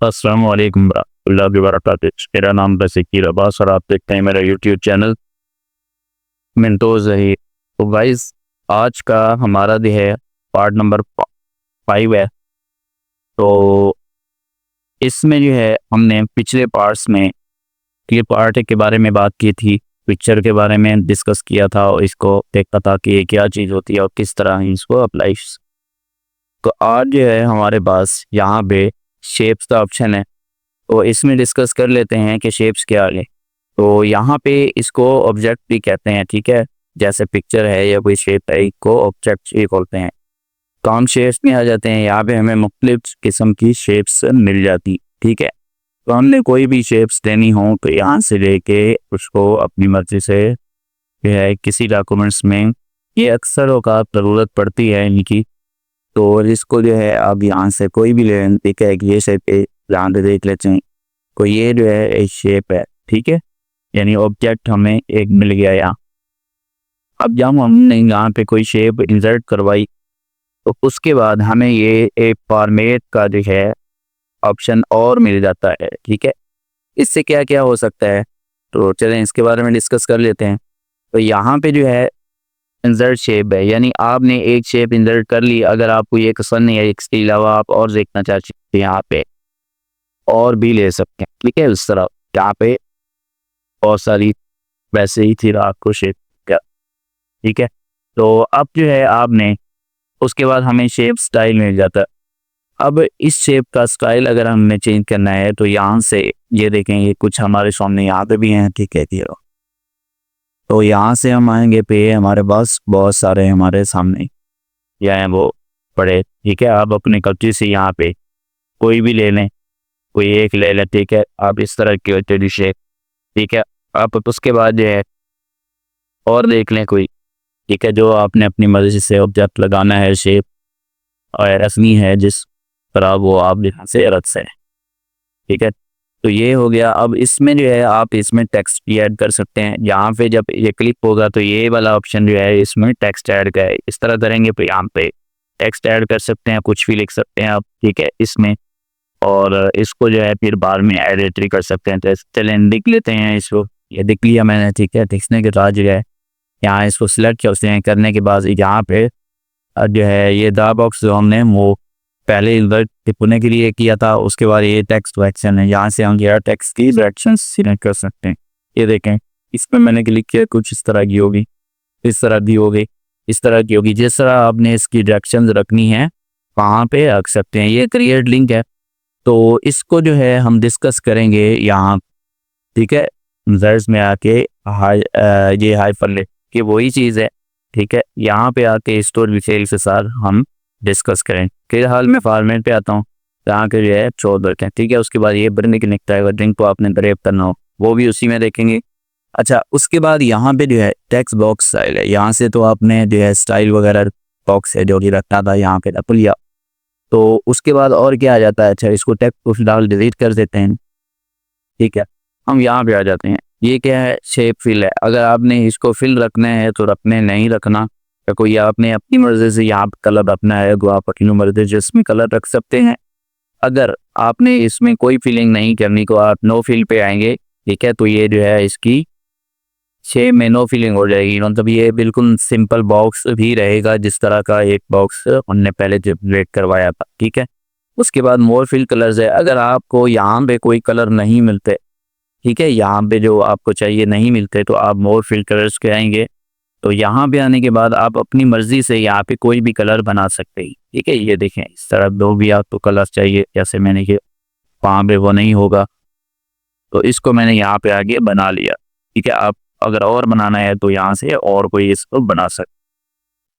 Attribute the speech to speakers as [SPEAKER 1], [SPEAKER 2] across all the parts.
[SPEAKER 1] अस्सलाम वालेकुम रहमतुल्लाहि व बरकातुहू। मेरा नाम ज़कीर अब्बास और आप देखते हैं मेरा यूट्यूब चैनल मेंटोर ज़हीर। तो गाइस, आज का हमारा जो है पार्ट नंबर 5 है। तो इसमें जो है हमने पिछले पार्ट्स में क्लिप आर्ट के बारे में बात की थी, पिक्चर के बारे में डिस्कस किया था और इसको देखा था कि ये क्या चीज़ होती है और किस तरह हम इसको अप्लाई। तो आज जो है हमारे पास यहाँ पे शेप्स का ऑप्शन है, तो इसमें डिस्कस कर लेते हैं कि शेप्स क्या है। तो यहाँ पे इसको ऑब्जेक्ट भी कहते हैं, ठीक है। जैसे पिक्चर है या कोई शेप है, इसको ऑब्जेक्ट ही बोलते हैं। तो हम शेप्स में आ जाते हैं। यहाँ पे हमें मुख्तलिफ किस्म की शेप्स मिल जाती, ठीक है। तो हमने कोई भी शेप्स देनी हो तो यहाँ से लेके उसको अपनी मर्जी से जो है किसी डॉक्यूमेंट्स में, ये अक्सर औकात ज़रूरत पड़ती है इनकी। तो इसको जो है आप यहाँ से कोई भी ले, ठीक है। ये शेप यहाँ पे देख लेते हैं, तो ये जो है एक शेप है, ठीक है। यानी ऑब्जेक्ट हमें एक मिल गया यहाँ। अब जब हमने यहाँ पे कोई शेप इंसर्ट करवाई तो उसके बाद हमें ये एक फॉर्मेट का जो है ऑप्शन और मिल जाता है, ठीक है। इससे क्या क्या हो सकता है, तो चलें इसके बारे में डिस्कस कर लेते हैं। तो यहाँ पे जो है इंसर्ट शेप है, यानी आपने एक शेप इंसर्ट कर ली। अगर आपको ये पसंद नहीं है, इसके अलावा आप और देखना चाहते हैं, यहाँ पे और भी ले सकते हैं, ठीक है। उस तरह यहाँ पे बहुत सारी वैसे ही थी आपको शेप का, ठीक है। तो अब जो है आपने उसके बाद हमें शेप स्टाइल मिल जाता है। अब इस शेप का स्टाइल अगर हमने चेंज करना है तो यहाँ से ये देखें, ये कुछ हमारे सामने यहाँ पे भी हैं, ठीक है। तो यहाँ से हम आएंगे पे हमारे पास बहुत सारे हमारे सामने या हैं वो पड़े, ठीक है। आप अपनी कल्ची से यहाँ पे कोई भी ले लें, कोई एक ले लें, ठीक है। आप इस तरह की होती है शेप, ठीक है। आप उसके बाद जो है और देख लें कोई, ठीक है, जो आपने अपनी मर्जी से ऑब्जेक्ट लगाना है, शेप और रखनी है जिस तरह वो आप यहाँ से रख से, ठीक है। तो ये हो गया। अब इसमें जो है आप इसमें टेक्स्ट भी ऐड कर सकते हैं। यहाँ पे जब ये क्लिक होगा तो ये वाला ऑप्शन जो है इसमें टेक्स्ट ऐड का है। इस तरह करेंगे तो यहाँ पे टेक्स्ट ऐड कर सकते हैं, कुछ भी लिख सकते हैं आप, ठीक है, इसमें। और इसको जो है फिर बाद में एडिट भी कर सकते हैं। तो चलें लिख लेते हैं इसको। ये लिख लिया मैंने, ठीक है। लिखने के बाद जो है यहाँ इसको सिलेक्ट करते हैं। करने के बाद यहाँ पे जो है ये दा बॉक्स जो हमने वो पहले इधर टिप्पणी के लिए किया था, उसके बाद ये टेक्स्ट डायरेक्शन है। यहाँ से हम ये टेक्स्ट की डायरेक्शन सिलेक्ट कर सकते हैं। ये देखें, इस पर मैंने क्लिक किया, कुछ इस तरह की होगी, इस तरह की होगी, इस तरह की होगी। जिस तरह आपने इसकी डायरेक्शन रखनी है वहाँ पे रख सकते हैं। ये क्रिएट लिंक है, तो इसको जो है हम डिस्कस करेंगे यहाँ, ठीक है। जर्स में आके ये हाइपरलिंक की वही चीज़ है, ठीक है। यहाँ पे आके स्टोर डिटेल के साथ हम डिस्कस करें। फिलहाल मैं फॉर्मेट पे आता हूँ, जहाँ के जो है 14 रखें, ठीक है। उसके बाद ये बटन की निकलता है, लिंक को आपने ड्रैग करना हो वो भी उसी में देखेंगे। अच्छा, उसके बाद यहाँ पे जो है टेक्स्ट बॉक्स स्टाइल है। यहाँ से तो आपने जो है स्टाइल वगैरह बॉक्स है जो कि रखना था, यहाँ पे रख लिया। तो उसके बाद और क्या आ जाता है, अच्छा इसको टेक्स्ट बॉक्स डाल डिलीट कर देते हैं, ठीक है। हम यहाँ पे आ जाते हैं। ये क्या है, शेप फिल है। अगर आपने इसको फिल रखना है तो रखने, नहीं रखना या कोई आपने अपनी मर्जी से यहाँ पे कलर रखना है तो आप अपनी मर्जी से इसमें कलर रख सकते हैं। अगर आपने इसमें कोई फीलिंग नहीं करनी तो आप नो फिल पे आएंगे, ठीक है। तो ये जो है इसकी शेप में नो फीलिंग हो जाएगी, मतलब ये बिल्कुल सिंपल बॉक्स भी रहेगा जिस तरह का एक बॉक्स हमने पहले जनरेट करवाया था, ठीक है। उसके बाद मोर फिल कलर्स है। अगर आपको यहाँ पे कोई कलर नहीं मिलते, ठीक है, यहाँ पे जो आपको चाहिए नहीं मिलते, तो आप मोर फिल कलर्स के आएंगे। तो यहाँ पे आने के बाद आप अपनी मर्जी से यहाँ पे कोई भी कलर बना सकते हैं, ठीक है। ये देखें, इस तरह दो भी आपको कलर चाहिए, जैसे मैंने कि वहाँ पे वो नहीं होगा तो इसको मैंने यहाँ पे आगे बना लिया, ठीक है। आप अगर और बनाना है तो यहाँ से और कोई इसको बना सकते।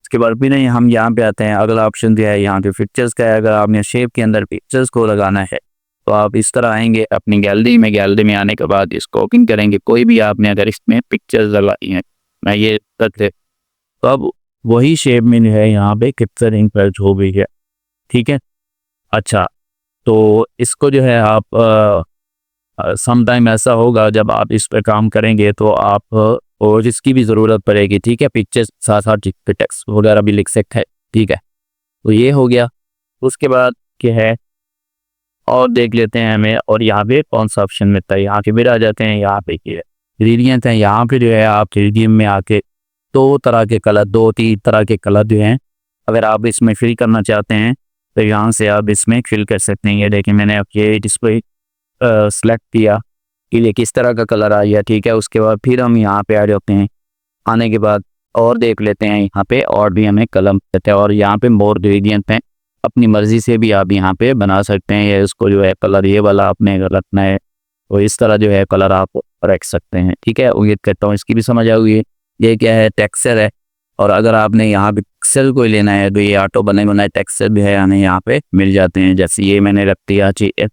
[SPEAKER 1] इसके बाद भी नहीं, हम यहाँ पे आते हैं। अगला ऑप्शन दिया है यहाँ पे पिक्चर्स का है। अगर आपने शेप के अंदर पिक्चर्स को लगाना है तो आप इस तरह आएंगे अपनी गैलरी में। गैलरी में आने के बाद इसको ओपन करेंगे। कोई भी आपने अगर इसमें पिक्चर्स लगाई हैं, मैं ये तक है, तो अब वही शेप में जो है यहाँ पे कैप्चर इमेज हो गई है, ठीक है। अच्छा, तो इसको जो है आप समटाइम ऐसा होगा जब आप इस पर काम करेंगे तो आप और इसकी भी ज़रूरत पड़ेगी, ठीक है। पिक्चर्स साथ साथ टेक्स्ट वगैरह भी लिख सकते हैं, ठीक है। तो ये हो गया। उसके बाद क्या है, और देख लेते हैं हमें, और यहाँ पे कौन सा ऑप्शन मिलता है। यहाँ पे फिर आ जाते हैं, यहाँ पे ये ग्रेडियंट है। यहाँ पे जो है आप ग्रेडियंट में आके दो तरह के कलर, दो तीन तरह के कलर जो हैं, अगर आप इसमें फिल करना चाहते हैं तो यहाँ से आप इसमें फिल कर सकते हैं। ये देखिए मैंने अब ये डिस्प्ले सेलेक्ट किया कि ये किस तरह का कलर आ गया, ठीक है। उसके बाद फिर हम यहाँ पे आ जाते हैं, आने के बाद और देख लेते हैं यहाँ पे और भी हमें कलर मिलते हैं, और यहाँ पे मोर ग्रेडियंट हैं, अपनी मर्जी से भी आप यहाँ पे बना सकते हैं। या इसको जो है कलर ये वाला आपने अगर रखना है तो इस तरह जो है कलर आप रख सकते हैं, ठीक है। उम्मीद करता हूँ इसकी भी समझ आ गई है। ये क्या है, टेक्सचर है, और अगर आपने यहाँ पे पिक्सल कोई लेना है तो ये ऑटो बने बनाए टेक्सचर भी है, यानी यहाँ पे मिल जाते हैं। जैसे ये मैंने रख दिया चाहिए,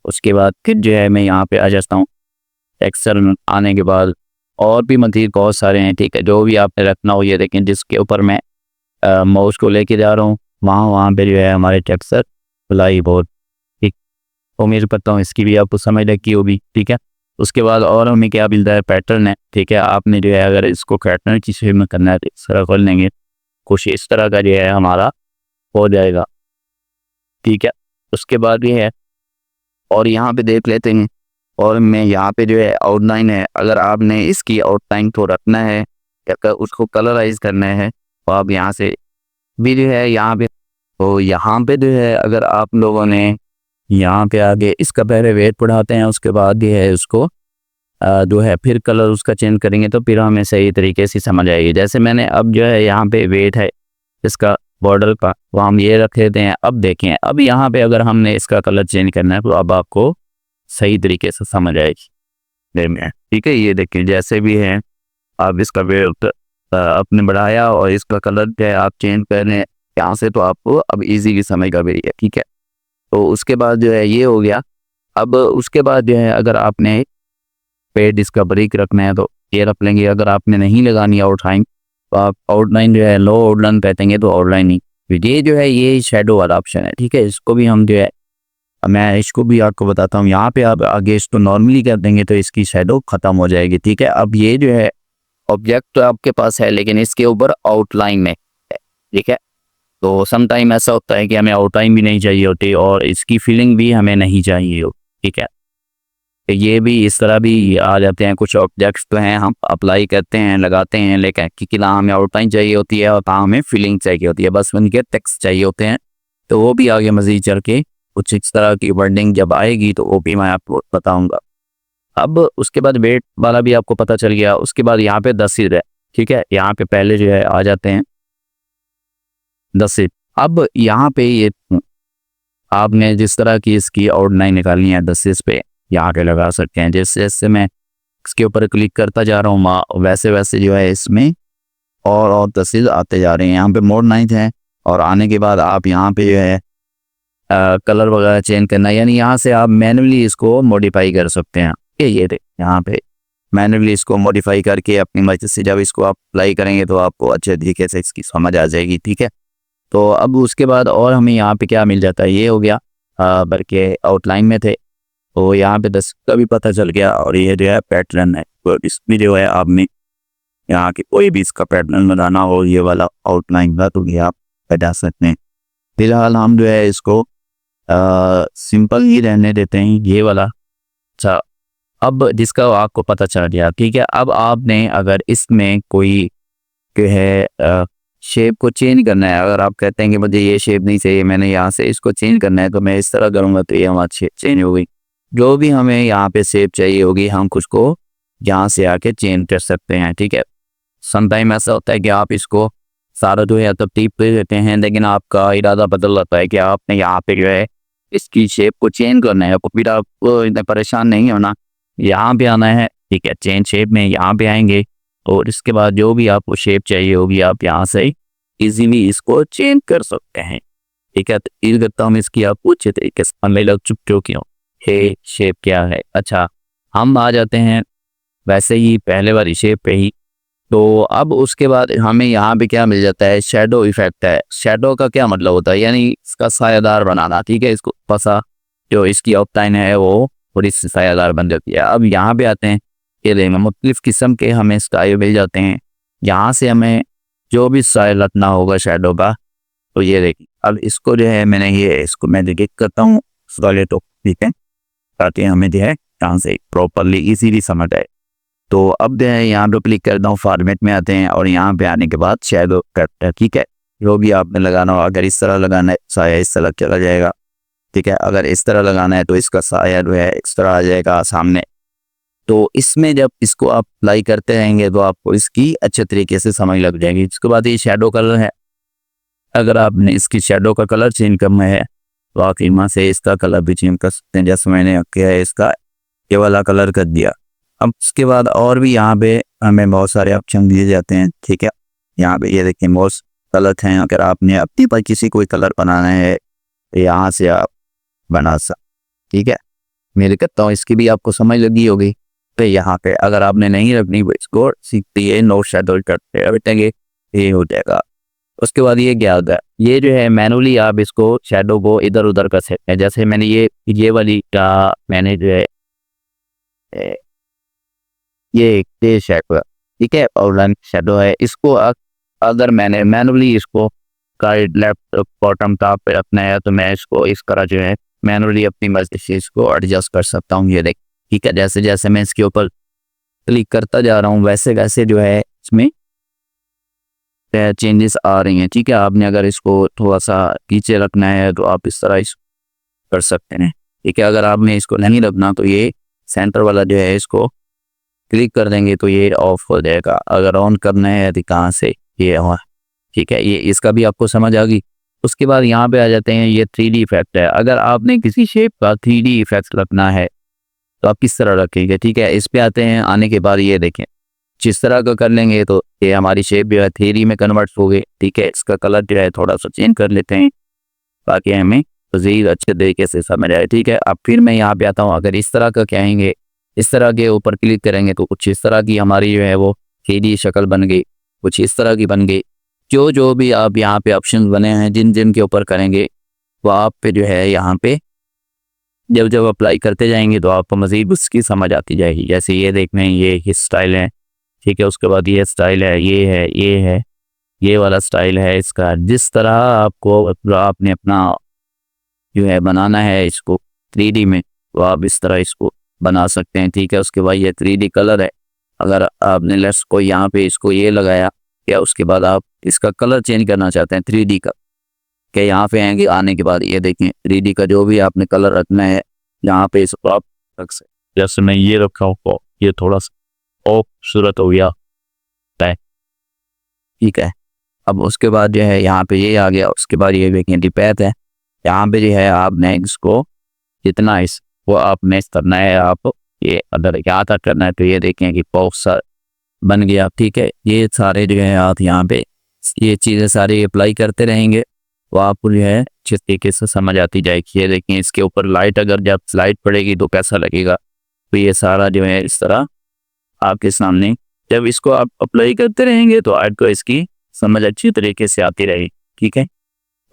[SPEAKER 1] उसके बाद फिर जो है मैं यहाँ पे आ जाता हूँ टेक्सचर में। आने के बाद और भी मज़ीद बहुत सारे हैं, ठीक है, जो भी आपने रखना हो। ये देखें जिसके ऊपर मैं माउस को लेके जा रहा हूँ वहाँ पे जो है हमारे टेक्सचर फ्लाई बोर्ड, ठीक। उम्मीद करता हूँ इसकी भी आपको समझ लगी होगी, ठीक है। उसके बाद और हमें क्या मिलता है, पैटर्न है, ठीक है। आपने जो है अगर इसको पैटर्न की शेप में करना है तो इस तरह कर लेंगे, कुछ इस तरह का जो है हमारा हो जाएगा, ठीक है। उसके बाद ये है, और यहाँ पे देख लेते हैं, और मैं यहाँ पे जो है आउटलाइन है, अगर आपने इसकी आउटलाइन को रखना है या उसको कलराइज करना है तो आप यहाँ से भी जो है यहाँ पे, तो यहाँ पे जो है अगर आप लोगों ने यहाँ पे आगे इसका पहले वेट बढ़ाते हैं, उसके बाद ये है उसको जो है फिर कलर उसका चेंज करेंगे तो फिर हमें सही तरीके से समझ आएगी। जैसे मैंने अब जो है यहाँ पे वेट है इसका बॉर्डर का, वो हम ये रख लेते हैं। अब देखें, अब यहाँ पे अगर हमने इसका कलर चेंज करना है तो अब आपको सही तरीके से समझ आएगी, ठीक है। ये देखिए जैसे भी है, आप इसका वेट आपने बढ़ाया और इसका कलर जो है आप चेंज कर रहे हैं यहाँ से, तो आपको अब इजी की समझ का भी है, ठीक है। तो उसके बाद जो है ये हो गया। अब उसके बाद जो है अगर आपने पेड इसका ब्रेक रखना है तो ये रख लेंगे। अगर आपने नहीं लगानी आउटलाइन तो आप आउटलाइन जो है लो आउटलाइन कहते तो आउटलाइन नहीं, ये जो है ये शेडो वाला ऑप्शन है, ठीक है। इसको भी हम जो है, मैं इसको भी आपको बताता हूँ। यहाँ पे आप आगे इसको नॉर्मली कर देंगे तो इसकी शेडो खत्म हो जाएगी, ठीक है। अब ये जो है ऑब्जेक्ट तो आपके पास है लेकिन इसके ऊपर आउटलाइन में है, ठीक है। तो सम टाइम ऐसा होता है कि हमें आउटलाइन भी नहीं चाहिए होती और इसकी फीलिंग भी हमें नहीं चाहिए हो, ठीक है। तो ये भी इस तरह भी आ जाते हैं। कुछ ऑब्जेक्ट्स तो हैं हम अप्लाई करते हैं, लगाते हैं, लेकिन कि ना हमें आउटलाइन चाहिए होती है और ना हमें फीलिंग चाहिए होती है, बस उनके टेक्स्ट चाहिए होते हैं। तो वो भी आगे मज़ीद चल के कुछ इस तरह की वर्डिंग जब आएगी तो वो भी मैं आपको बताऊंगा। अब उसके बाद वेट वाला भी आपको पता चल गया। उसके बाद यहाँ पे 10 है, ठीक है। यहाँ पे पहले जो है आ जाते हैं 10। अब यहाँ पे ये आपने जिस तरह की इसकी आउटलाइन निकालनी है 10 पे यहाँ पे लगा सकते हैं। जैसे जैसे मैं इसके ऊपर क्लिक करता जा रहा हूँ वैसे वैसे जो है इसमें और 10 आते जा रहे हैं। यहाँ पे मोड 9 है, और आने के बाद आप यहाँ पे जो है कलर वगैरह चेंज करना है, यानी यहाँ से आप मैन्युअली इसको मॉडिफाई कर सकते हैं। ये यहाँ पे मैन्युअली इसको मॉडिफाई करके अपनी मर्जी से जब इसको आप अप्लाई करेंगे तो आपको अच्छे तरीके से इसकी समझ आ जाएगी, ठीक है। तो अब उसके बाद और हमें यहाँ पे क्या मिल जाता है, ये हो गया बल्कि आउटलाइन में थे तो यहाँ पे 10 का भी पता चल गया। और ये जो है पैटर्न है, तो इसमें जो है आपने यहाँ के कोई भी इसका पैटर्न बनाना हो ये वाला आउटलाइन का तो ये आप बता सकते हैं। फिलहाल हम जो है इसको सिंपल ही रहने देते हैं ये वाला। अच्छा, अब जिसका आपको पता चल गया, ठीक है। अब आपने अगर इसमें कोई जो है शेप को चेंज करना है, अगर आप कहते हैं कि मुझे ये शेप नहीं चाहिए, मैंने यहाँ से इसको चेंज करना है तो मैं इस तरह करूँगा तो ये हमारी शेप चेंज हो गई। जो भी हमें यहाँ पे शेप चाहिए होगी हम कुछ को यहाँ से आके चेंज कर सकते हैं, ठीक है। समटाइम ऐसा होता है कि आप इसको सारा जो है तरतीब पे देते हैं लेकिन आपका इरादा बदल जाता है कि आपने यहाँ पे जो है इसकी शेप को चेंज करना है, तो फिर आप इतना परेशान नहीं होना, यहाँ पे आना है, ठीक है। चेंज शेप में यहाँ पे आएंगे और इसके बाद जो भी आपको शेप चाहिए होगी आप यहाँ से इजीली इसको चेंज कर सकते हैं, ठीक है। तो इस करता हूँ इसकी आप पूछे तरीके से हमें लग चुके हो क्यों है शेप क्या है। अच्छा, हम आ जाते हैं वैसे ही पहले वाली शेप पे ही। तो अब उसके बाद हमें यहाँ पे क्या मिल जाता है, शेडो इफेक्ट है। शेडो का क्या मतलब होता है, यानी इसका सायादार बनाना, ठीक है। इसको फंसा जो इसकी आउटलाइन है वो थोड़ी सी सायादार बन जाती है। अब यहाँ पे आते हैं, ये देखेंगे मुख्तलिफ किस्म के हमें स्टाइल मिल जाते हैं। यहाँ से हमें जो भी स्टाइल रखना होगा शेडो का तो ये देखिए। अब इसको जो है मैंने ये इसको मैं क्लिक करता हूँ, कर ले तो ठीक है, ताकि हमें जो है यहाँ से प्रॉपरली इजीली समझ आए। तो अब जो है यहाँ पे क्लिक करता हूँ, फॉर्मेट में आते हैं और यहाँ पे आने के बाद शैडो करते हैं। ठीक है, जो भी आपने लगाना हो, अगर इस तरह लगाना है साया इस तरह चला जाएगा। ठीक है, अगर इस तरह लगाना है तो इसका साया जो है इस तरह आ जाएगा सामने। तो इसमें जब इसको आप अप्लाई करते रहेंगे तो आपको इसकी अच्छे तरीके से समझ लग जाएगी। इसके बाद ये शैडो कलर है, अगर आपने इसकी शैडो का कलर चेंज करना है तो आप यहाँ से इसका कलर भी चेंज कर सकते हैं। जैसे मैंने किया है, इसका ये वाला कलर कर दिया। अब उसके बाद और भी यहाँ पे हमें बहुत सारे ऑप्शन दिए जाते हैं। ठीक है, यहाँ पे ये देखिए मोस्ट कलर हैं। अगर आपने अपनी पर किसी कोई कलर बनाना है तो यहाँ से आप बना सकते। ठीक है, मेरे कहता हूँ इसकी भी आपको समझ लगी होगी। तो यहाँ पे अगर आपने नहीं रखनी वो इसको सीखती है नो शैडो करते बैठेंगे, ये हो जाएगा। उसके बाद ये क्या होता है, ये जो है मैनुअली आप इसको शैडो को इधर उधर कर सकते हैं। जैसे मैंने ये वाली का मैंने जो है ये शैडो, ठीक है, और रन शैडो है, इसको अगर मैंने मैनुअली इसको राइट लेफ्ट बॉटम टॉप पे रखना है तो मैं इसको इस तरह जो है मैनुअली अपनी मर्जी से इसको एडजस्ट कर सकता हूँ। ये देख, ठीक है, जैसे जैसे मैं इसके ऊपर क्लिक करता जा रहा हूँ वैसे वैसे जो है इसमें चेंजेस आ रही हैं। ठीक है, आपने अगर इसको थोड़ा सा नीचे रखना है तो आप इस तरह इसको कर सकते हैं। ठीक है, अगर आपने इसको नहीं रखना तो ये सेंटर वाला जो है इसको क्लिक कर देंगे तो ये ऑफ हो जाएगा। अगर ऑन करना है तो कहाँ से ये ऑन। ठीक है, ये इसका भी आपको समझ आ गई। उसके बाद यहाँ पे आ जाते हैं, ये 3D इफेक्ट है। अगर आपने किसी शेप का 3D इफेक्ट रखना है तो आप किस तरह रखेंगे। ठीक है, इस पे आते हैं, आने के बाद ये देखें जिस तरह का कर लेंगे तो ये हमारी शेप जो है 3D में कन्वर्ट हो गई। ठीक है, इसका कलर जो है थोड़ा सा चेंज कर लेते हैं ताकि हमें मज़ीद अच्छे तरीके से समझ आए। ठीक है, अब फिर मैं यहाँ पे आता हूँ, अगर इस तरह का कहेंगे, इस तरह के ऊपर क्लिक करेंगे तो कुछ इस तरह की हमारी जो है वो 3D शक्ल बन गई, कुछ इस तरह की बन गई। जो भी आप यहाँ पे ऑप्शन बने हैं जिन जिन के ऊपर करेंगे वो आप पे जो है यहाँ पे जब जब अप्लाई करते जाएंगे तो आपको मज़ीद उसकी समझ आती जाएगी। जैसे ये देख रहे हैं ये स्टाइल है। ठीक है, उसके बाद ये स्टाइल है, ये वाला स्टाइल है इसका। जिस तरह आपको आपने अपना जो है बनाना है इसको 3D में तो आप इस तरह इसको बना सकते हैं। ठीक है, उसके बाद ये 3D कलर है। अगर आपने लेफ्ट को यहाँ पे इसको ये लगाया या उसके बाद आप इसका कलर चेंज करना चाहते हैं 3D का, क्या यहाँ पे आएंगे, आने के बाद ये देखें 3D का जो भी आपने कलर रखना है यहाँ पे इसको आप रख सकते। जैसे मैं ये रखा हूँ, ये थोड़ा सा खूबसूरत हो गया। ठीक है, अब उसके बाद जो है यहाँ पे ये आ गया। उसके बाद ये देखें डिपैथ है, यहाँ पे जो है आपने इसको जितना इसको आपने इस करना है, आप ये अगर यहाँ तक करना है तो ये देखें कि बॉक्स बन गया। ठीक है, ये सारे जो है आप यहाँ पे ये चीज़ें सारी अप्लाई करते रहेंगे तो आपको जो है अच्छे तरीके से समझ आती जाएगी। ये देखें इसके ऊपर लाइट, अगर जब लाइट पड़ेगी तो कैसा लगेगा। तो ये सारा जो है इस तरह आपके सामने जब इसको आप अप्लाई करते रहेंगे तो आपको इसकी समझ अच्छी तरीके से आती रहेगी। ठीक है,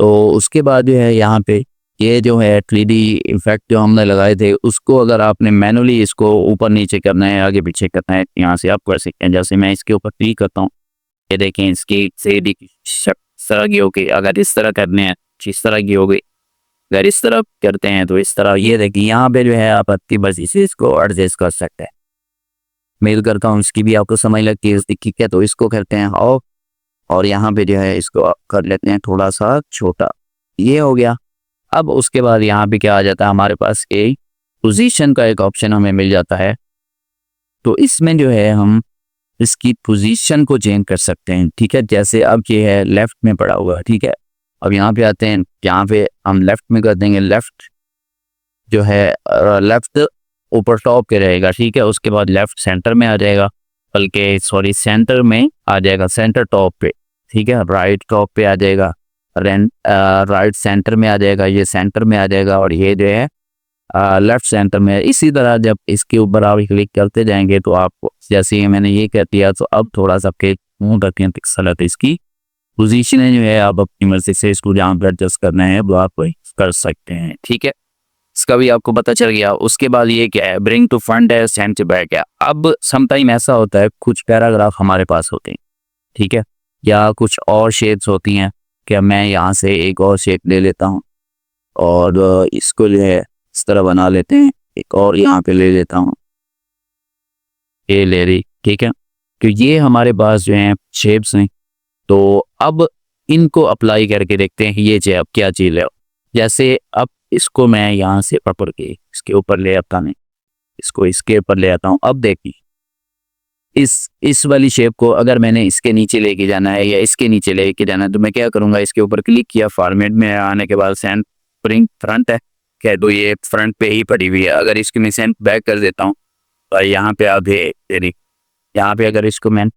[SPEAKER 1] तो उसके बाद जो है यहाँ पे ये जो है 3D इफेक्ट जो हमने लगाए थे उसको अगर आपने मैनुअली इसको ऊपर नीचे करना है, आगे पीछे करना है, यहाँ से आप कर सकते हैं। जैसे मैं इसके ऊपर क्लिक करता हूँ, ये देखें इसकी 3D की तरह की हो गई। अगर इस तरह करने हैं इस तरह की हो गई। अगर इस तरह करते हैं तो इस तरह, ये देखिए यहाँ पे जो है आप अपनी मर्जी से इसको एडजस्ट कर सकते हैं। मेल करता हूँ, इसकी भी आपको समझ लगती है। ठीक है, तो इसको करते हैं ऑफ और यहाँ पे जो है इसको कर लेते हैं थोड़ा सा छोटा, ये हो गया। अब उसके बाद यहाँ पे क्या आ जाता है, हमारे पास एक पोजीशन का एक ऑप्शन हमें मिल जाता है। तो इसमें जो है हम इसकी पोजीशन को चेंज कर सकते हैं। ठीक है, जैसे अब ये है लेफ्ट में पड़ा हुआ है। ठीक है, अब यहाँ पे आते हैं, यहाँ पे हम लेफ्ट में कर देंगे। लेफ्ट जो है लेफ्ट ऊपर टॉप पे रहेगा। ठीक है, उसके बाद लेफ्ट सेंटर में आ जाएगा, बल्कि सॉरी सेंटर में आ जाएगा, सेंटर टॉप पे। ठीक है, राइट टॉप पे आ जाएगा, राइट सेंटर में आ जाएगा, ये सेंटर में आ जाएगा और ये जो है लेफ्ट सेंटर में। इसी तरह जब इसके ऊपर आप क्लिक करते जाएंगे तो आपको जैसे ही मैंने ये कर दिया तो अब थोड़ा सा मुँह रखें पिक्सल है इसकी पोजीशन जो है आप अपनी मर्जी से इसको जहाँ पर एडजस्ट करना है वो आप कर सकते हैं। ठीक है, इसका भी आपको पता चल गया। उसके बाद ये क्या है, ब्रिंग टू फ्रंट है, सेंड टू बैक है। अब समटाइम ऐसा होता है कुछ पैराग्राफ हमारे पास होते हैं। ठीक है, या कुछ और शेप्स होती हैं कि मैं यहाँ से एक और शेप ले लेता हूँ और इसको जो है इस तरह बना लेते हैं। एक और यहाँ पे ले लेता हूँ, ये ले रही, ठीक है। तो ये हमारे पास जो है शेप्स हैं। तो अब इनको अप्लाई करके देखते हैं ये जो अब क्या चीज़ है। जैसे अब इसको मैं यहाँ से पकड़ के इसके ऊपर ले आता हूँ, इसको इसके ऊपर ले आता हूँ। अब देखिए इस वाली शेप को अगर मैंने इसके नीचे लेके जाना है या इसके नीचे लेके जाना है तो मैं क्या करूँगा, इसके ऊपर क्लिक किया, फॉर्मेट में आने के बाद सेंड फ्रंट है क्या, तो ये फ्रंट पे ही पड़ी हुई है। अगर इसकी मैं सेंड बैक कर देता हूँ तो यहाँ पे आप यहाँ पे अगर इसको मैं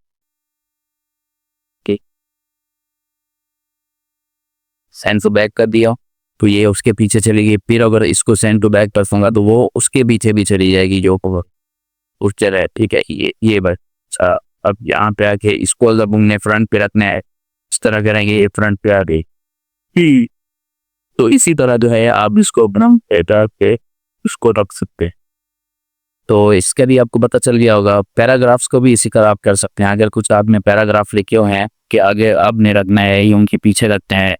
[SPEAKER 1] सेंड टू बैक कर दिया तो ये उसके पीछे चली गई। फिर अगर इसको सेंड टू बैक कर दूंगा तो वो उसके पीछे भी चली जाएगी जो उस तरह, ठीक है। ये बस अब यहाँ पे आके इसको जब हमने फ्रंट पे रखना है इस तरह करेंगे, ये फ्रंट पे आ गई। तो इसी तरह जो है आप इसको अपना हटा के उसको रख सकते हैं। तो इसका भी आपको पता चल गया होगा। पैराग्राफ्स को भी इसी तरह आप कर सकते हैं। अगर कुछ आपने पैराग्राफ लिखे हुए हैं कि आगे आपने रखना है या उनके पीछे रखते हैं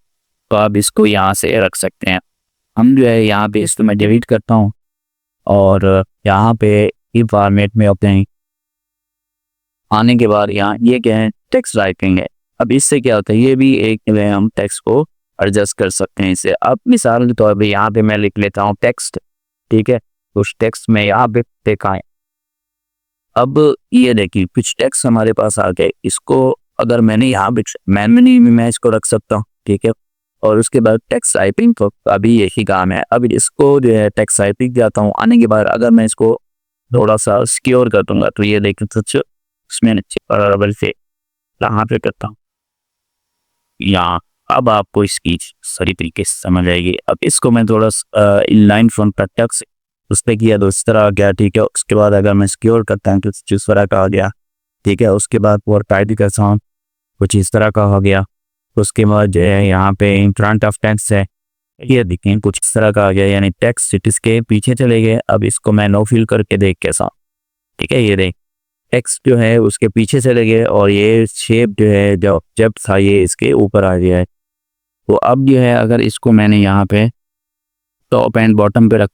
[SPEAKER 1] तो आप इसको यहाँ से रख सकते हैं। हम जो है यहाँ पे इसको मैं डिलीट करता हूँ और यहाँ पे ई फॉर्मेट में होते हैं। आने के बाद यहाँ ये क्या है, टेक्स्ट राइटिंग है। अब इससे क्या होता है, ये भी एक जो है हम टेक्स्ट को एडजस्ट कर सकते हैं इससे। अब मिसाल के तौर पे यहाँ पे मैं लिख लेता हूँ टेक्स्ट, ठीक है। उस टेक्स्ट में यहाँ पे देखा है। अब ये देखिए कुछ टेक्स्ट हमारे पास आ गए, इसको अगर मैंने यहाँ पे मैनुअली में मैं इसको रख सकता हूँ, ठीक है। और उसके बाद टेक्स्ट टाइपिंग तो अभी यही काम है। अब इसको जो है टेक्स्ट टाइपिंग जाता हूँ। आने के बाद अगर मैं इसको थोड़ा सा सिक्योर कर दूंगा तो ये देखिए सच इसमें बराबर से यहाँ पे करता हूँ यहाँ। अब आपको इसकी सही तरीके से समझ आएगी। अब इसको मैं थोड़ा इनलाइन फ्रंट पर टेक्स्ट उस पर किया तो इस तरह आ गया, ठीक है। उसके बाद अगर मैं सिक्योर करता हूँ तो इस तरह का आ गया, ठीक है। उसके बाद और टाइप करता हूँ कुछ इस तरह का हो गया। उसके बाद जो है यहाँ पे इन फ्रंट ऑफ टेक्स्ट है, ये देखें कुछ इस तरह का आ गया, यानी टेक्स्ट सिटीज के पीछे चले गए। अब इसको मैं नो फिल करके देख कैसा, ठीक है। ये देख टेक्स्ट जो है उसके पीछे चले गए और ये शेप जो है जब था ये इसके ऊपर आ गया है। तो अब जो है अगर इसको मैंने यहाँ पे टॉप एंड बॉटम पे रख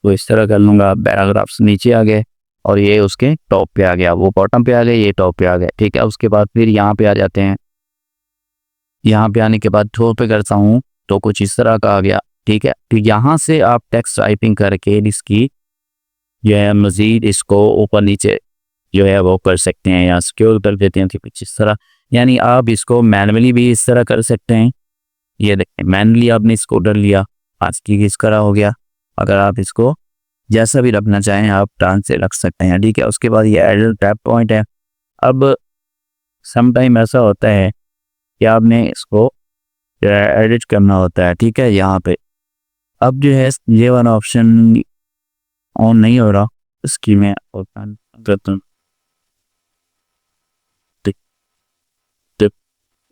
[SPEAKER 1] तो इस तरह कर लूँगा। पैराग्राफ्स नीचे आ गए और ये उसके टॉप पे आ गया, वो बॉटम पे आ गए, ये टॉप पे आ गए, ठीक है। उसके बाद फिर यहाँ पे आ जाते हैं। यहाँ पे आने के बाद ठोर पे करता हूँ तो कुछ इस तरह का आ गया, ठीक है। तो यहाँ से आप टेक्स्ट टाइपिंग करके इसकी जो है मज़ीद इसको ऊपर नीचे जो है वो कर सकते हैं या सिक्योर कर देते हैं कुछ इस तरह। यानी आप इसको मैनुअली भी इस तरह कर सकते हैं। ये देखें मैनुअली आपने इसको डर लिया, आज की इस तरह हो गया। अगर आप इसको जैसा भी रखना चाहें आप टान से रख सकते हैं, ठीक है। उसके बाद ये एडिट टैप पॉइंट है। अब समटाइम ऐसा होता है कि आपने इसको एडिट करना होता है, ठीक है। यहाँ पे अब जो है ये वाला ऑप्शन ऑन नहीं हो रहा, इसकी मैं ओपन करता हूँ,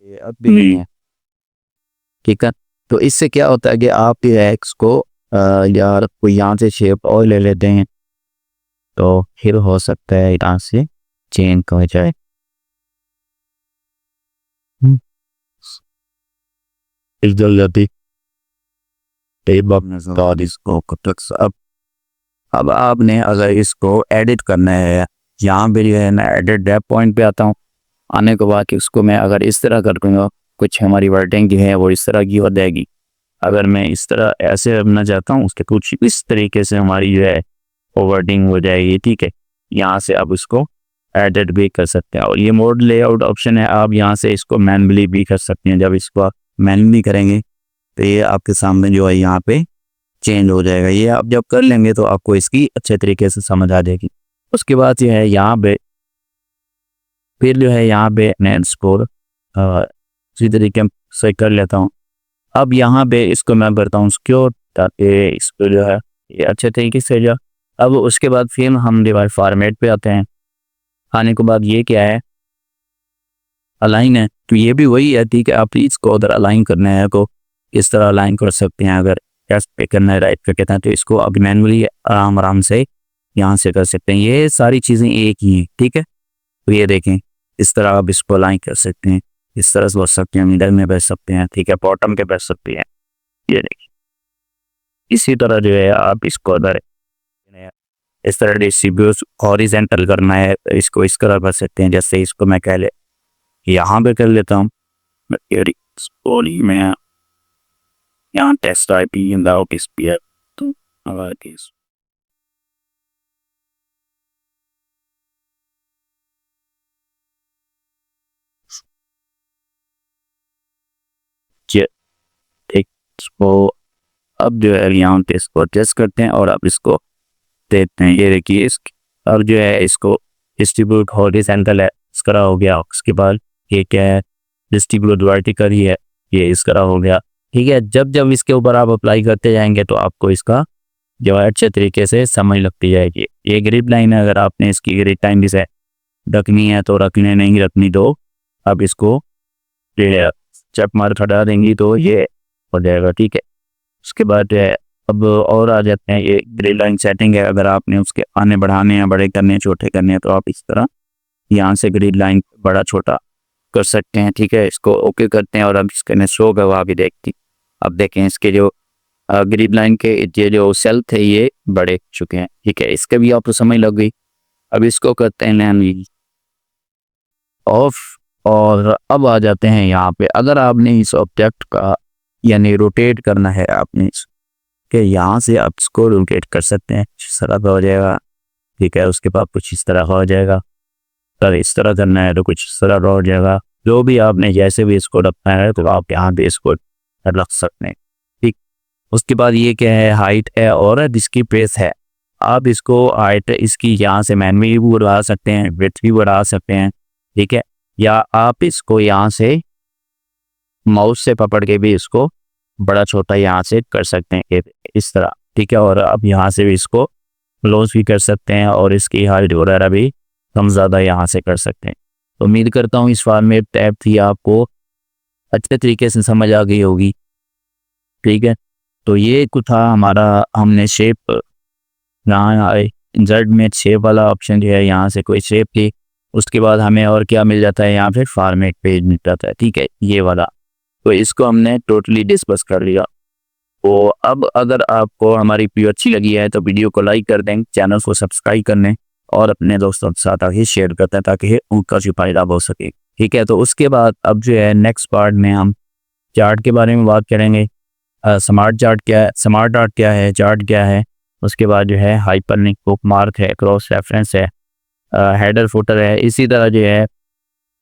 [SPEAKER 1] ये अब भी नहीं है, ठीक है। तो इससे क्या होता है कि आप जो है इसको यार कोई यहाँ से शेप और ले लेते हैं तो फिर हो सकता है यहाँ से चेंज हो जाए। इस जल्दी इसको अब आपने अगर इसको एडिट करना है यहाँ पे जो है ना एडिट डेप पॉइंट पे आता हूँ। आने के बाद इसको मैं अगर इस तरह कर दूँगा कुछ हमारी वर्डिंग जो है वो इस तरह की हो जाएगी। अगर मैं इस तरह ऐसे रखना चाहता हूँ उसके कुछ इस तरीके से हमारी जो है वो वर्डिंग हो जाएगी, ठीक है। यहाँ से आप इसको एडिट भी कर सकते हैं और ये मोड लेआउट ऑप्शन है, आप यहाँ से इसको मैनुअली भी कर सकते हैं। जब इसको आप मैनुअली करेंगे तो ये आपके सामने जो है यहाँ पे चेंज हो जाएगा। ये आप जब कर लेंगे तो आपको इसकी अच्छे तरीके से समझ आ जाएगी। उसके बाद ये है यहाँ पे फिर जो है यहाँ पे नेट स्कोर इसी तरीके से कर लेता हूँ। अब यहाँ पे इसको मैं करता हूँ सिक्योर ताकि इसको जो है ये अच्छे तरीके से जा। अब उसके बाद फिर हम डिवाइड फॉर्मेट पे आते हैं। आने के बाद ये क्या है, अलाइन है। तो ये भी वही है, ठीक है। आप इसको अगर अलाइन करना है तो इस तरह अलाइन कर सकते हैं। अगर एस पे करना है राइट पे कहते हैं तो इसको अब मैनुअली आराम से यहाँ से कर सकते हैं। ये सारी चीज़ें एक ही हैं, ठीक है। तो ये देखें इस तरह आप इसको अलाइन कर सकते हैं, इस तरह से बैठ सकते हैं, मिडल में बैठ सकते हैं, ठीक है, बॉटम पे बैठ सकते हैं। ये देखिए इसी तरह जो है आप इसको अगर इस तरह डिस्ट्रीब्यूट हॉरिजेंटल करना है तो इसको इस तरह कर सकते हैं। जैसे इसको मैं कह ले यहाँ पे कर लेता हूँ, मैं यहाँ टेस्ट आईपी विदाउट स्पीयर तो अगर ठीक इसको अब जो है यहाँ पे इसको टेस्ट करते हैं और अब इसको देखते हैं। ये देखिए इस अब जो है इसको डिस्ट्रीब्यूट हॉरिजॉन्टल है इस तरह हो गया। उसके बाद ये क्या है, डिस्ट्रीब्यूट वर्टिकल ही है, ये इस तरह हो गया। ठीक है, जब जब इसके ऊपर आप अप्लाई करते जाएंगे तो आपको इसका जो है अच्छे तरीके से समझ लगती जाएगी। ये ग्रिप लाइन है, अगर आपने इसकी ग्रिप लाइन से रखनी है तो रखने, नहीं रखनी तो अब इसको चप मार हटा देंगी तो ये हो जाएगा। ठीक है, उसके बाद जो है अब और आ जाते हैं, ये ग्रिप लाइन सेटिंग है। अगर आपने उसके आने बढ़ाने हैं, बड़े करने हैं, छोटे करने हैं तो आप इस तरह यहाँ से ग्रिप लाइन बड़ा छोटा कर सकते हैं। ठीक है, इसको ओके करते हैं और अब इसके शो गवा भी देखती। अब देखें इसके जो ग्रिप लाइन के ये जो सेल थे ये बड़े चुके हैं। ठीक है, इसके भी आपको समझ लग गई। अब इसको करते हैं लैंड ऑफ और अब आ जाते हैं यहाँ पे। अगर आपने इस ऑब्जेक्ट का यानी रोटेट करना है आपने कि यहाँ से आप इसको रोटेट कर सकते हैं, इस तरह का हो जाएगा। ठीक है, उसके बाद कुछ इस तरह का हो जाएगा। अगर इस तरह करना है तो कुछ इस तरह का हो जाएगा। जो भी आपने जैसे भी इसको रखना है तो आप यहाँ पे इसको रख सकते हैं। ठीक, उसके बाद ये क्या है, हाइट है और इसकी प्रेस है। आप इसको हाइट इसकी यहाँ से मैनुअली भी बढ़ा सकते हैं, विड्थ भी बढ़ा सकते हैं। ठीक है, या आप इसको यहाँ से माउस से पकड़ के भी इसको बड़ा छोटा यहाँ से कर सकते हैं इस तरह। ठीक है, और अब यहाँ से भी इसको क्लोज भी कर सकते हैं और इसकी हाइट वगैरह भी कम ज़्यादा यहाँ से कर सकते हैं। तो उम्मीद करता हूँ इस फॉर्मेट टैब थी आपको अच्छे तरीके से समझ आ गई होगी। ठीक है, तो ये कुछ था हमारा, हमने शेप यहाँ इंसर्ट में शेप वाला ऑप्शन जो है, यहाँ से कोई शेप थी। उसके बाद हमें और क्या मिल जाता है, यहाँ पे फॉर्मेट पेज मिल जाता है। ठीक है, ये वाला, तो इसको हमने टोटली डिस्कस कर लिया। तो अब अगर आपको हमारी वीडियो अच्छी लगी है तो वीडियो को लाइक कर दें, चैनल को सब्सक्राइब कर लें और अपने दोस्तों के साथ आगे शेयर करते हैं ताकि उनका जो फायदा हो सके। ठीक है, तो उसके बाद अब जो है नेक्स्ट पार्ट में हम चार्ट के बारे में बात करेंगे। स्मार्ट चार्ट क्या है, स्मार्ट चार्ट क्या है, चार्ट क्या है। उसके बाद जो है हाइपरलिंक, बुकमार्क है, क्रॉस रेफरेंस है, हेडर फुटर है। इसी तरह जो है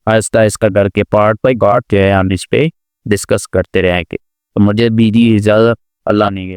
[SPEAKER 1] आहिस्ता आहिस्ता करके पार्ट बाई पार्ट जो है हम इस पर डिस्कस करते रहेंगे। तो मुझे भी इजाज़त, अल्लाह ने।